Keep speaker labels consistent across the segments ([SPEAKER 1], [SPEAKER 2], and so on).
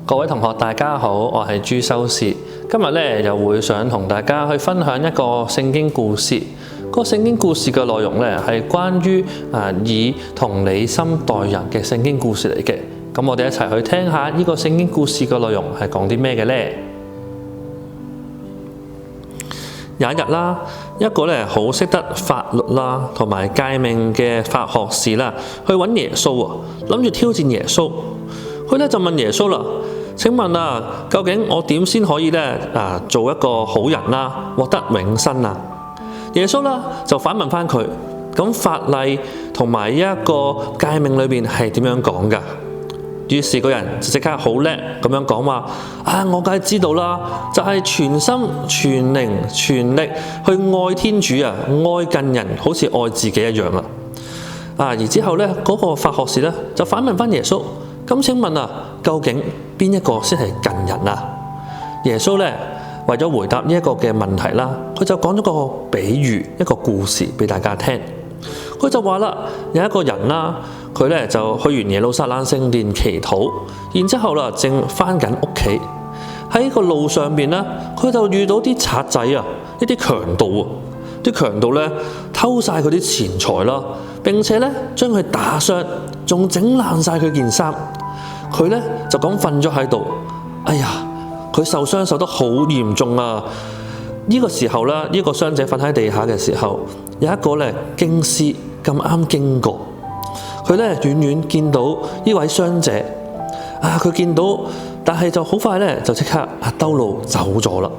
[SPEAKER 1] 各位同學大家好，我係朱修士。今日咧又會想同大家去分享一個聖經故事。個聖經故事嘅內容咧係關於以同理心待人嘅聖經故事嚟嘅。咁我哋一齊去聽下呢個聖經故事嘅內容係講啲咩嘅咧？有一日啦，一個咧好識得法律啦同埋誡命嘅法學士啦，去揾耶穌啊，諗住挑戰耶穌。佢咧就問耶穌啦：請問啊，究竟我點先可以咧做一個好人啦，獲得永生啊？耶穌啦就反問翻佢：咁法例同埋一個誡命裏邊係點樣講噶？於是個人就即刻好叻咁樣講話：我梗係知道啦，就係全心全靈全力去愛天主啊，愛近人好似愛自己一樣啊！而之後咧嗰個法學士咧就反問翻耶穌：咁請問啊，究竟邊一個先係近人啊？耶穌咧為咗回答呢一個嘅問題啦，佢就講咗個比喻，一個故事俾大家聽。佢就話啦，有一個人啦，佢咧就去完耶路撒冷聖殿祈禱，然之後啦正翻緊屋企，喺個路上邊咧，佢就遇到啲賊仔啊，一啲強盜啊，啲強盜咧偷晒佢啲錢財啦，並且咧將佢打傷，仲整爛晒佢件衫。佢咧就咁瞓咗喺度，哎呀，佢受傷受得好嚴重啊！呢個時候咧，呢個傷者瞓喺地下嘅時候，有一個咧經師咁啱經過，佢咧遠遠見到呢位傷者，佢見到，但係就好快咧就即刻兜路走咗啦。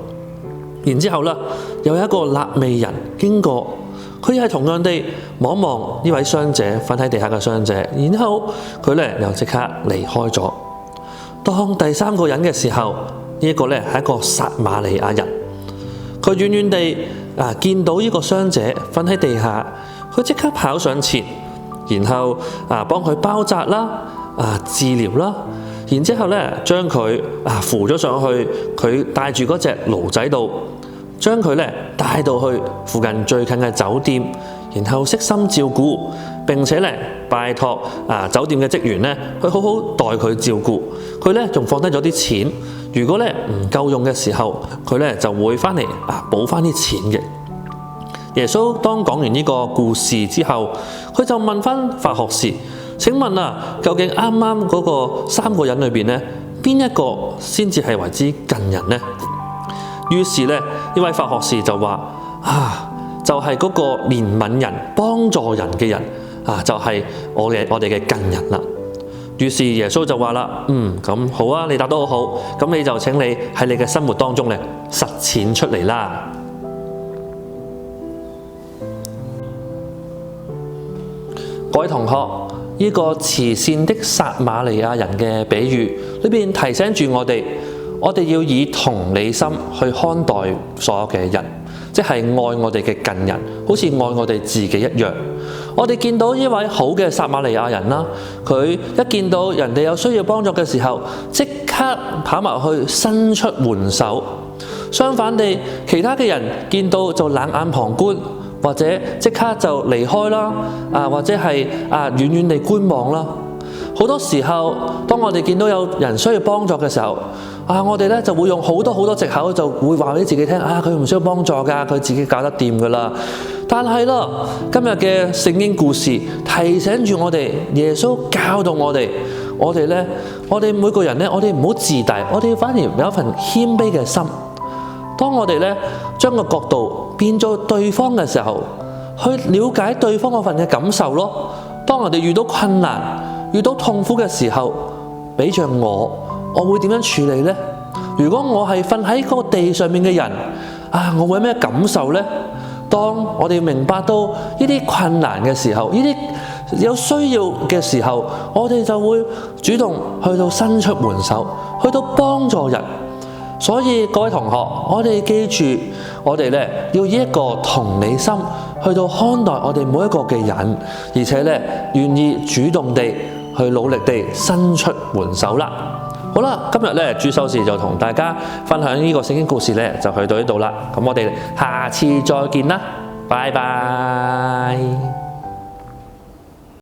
[SPEAKER 1] 然之後咧，又有一個肋未人經過，佢又係同樣地望一望呢位傷者瞓喺地下嘅傷者，然後佢咧又即刻離開咗。當第三個人嘅時候，呢一個咧係一個撒瑪利亞人，佢遠遠地見到呢個傷者瞓喺地下，佢即刻跑上前，然後幫佢包紮啦，治療啦，然之後咧將佢扶咗上去，佢帶住嗰隻驢仔度，將佢咧帶到去附近最近嘅酒店，然後悉心照顧，並且咧拜託酒店嘅職員咧去好好待佢照顧。佢咧仲放低咗啲錢，如果咧唔夠用嘅時候，佢咧就會翻嚟補翻啲錢嘅。耶穌當講完呢個故事之後，佢就問翻法學士：請問究竟啱啱嗰個三個人裏邊咧，邊一個先至係為之近人呢？於是咧呢位法學士就話：就係嗰個憐憫人、幫助人嘅人就係我哋嘅近人啦。於是耶穌就話啦：咁好啊，你答得好好，咁你就請你喺你嘅生活當中咧實踐出嚟啦。各位同學，呢個慈善的撒瑪利亞人嘅比喻裏邊提醒住我哋要以同理心去看待所有嘅人，即係愛我哋嘅近人，好似愛我哋自己一樣。我哋見到呢位好嘅撒瑪利亞人啦，佢一見到人哋有需要幫助嘅時候，即刻跑埋去伸出援手。相反地，其他嘅人見到就冷眼旁觀，或者即刻就離開啦，或者係遠遠地觀望啦。好多時候，當我哋見到有人需要幫助嘅時候，我哋咧就會用好多藉口，就會話俾自己聽：佢唔需要幫助㗎，佢自己搞得掂㗎啦。但係啦，今日嘅聖經故事提醒住我哋，耶穌教導我哋每個人咧，我哋唔好自大，我哋反而有一份謙卑嘅心。當我哋咧將個角度變做對方嘅時候，去了解對方嗰份嘅感受咯。當我哋遇到困難、遇到痛苦嘅時候，比着我會點樣處理呢？如果我係瞓喺個地上面嘅人，我會有咩感受呢？當我哋明白到呢啲困難嘅時候，呢啲有需要嘅時候，我哋就會主動去到伸出援手，去到幫助人。所以各位同學，我哋記住，我哋咧要以一個同理心去到看待我哋每一個嘅人，而且咧願意主動地去努力地伸出援手啦。好啦，今日咧朱修士就同大家分享呢個聖經故事咧，就去到呢度啦。咁我哋下次再見啦，拜拜。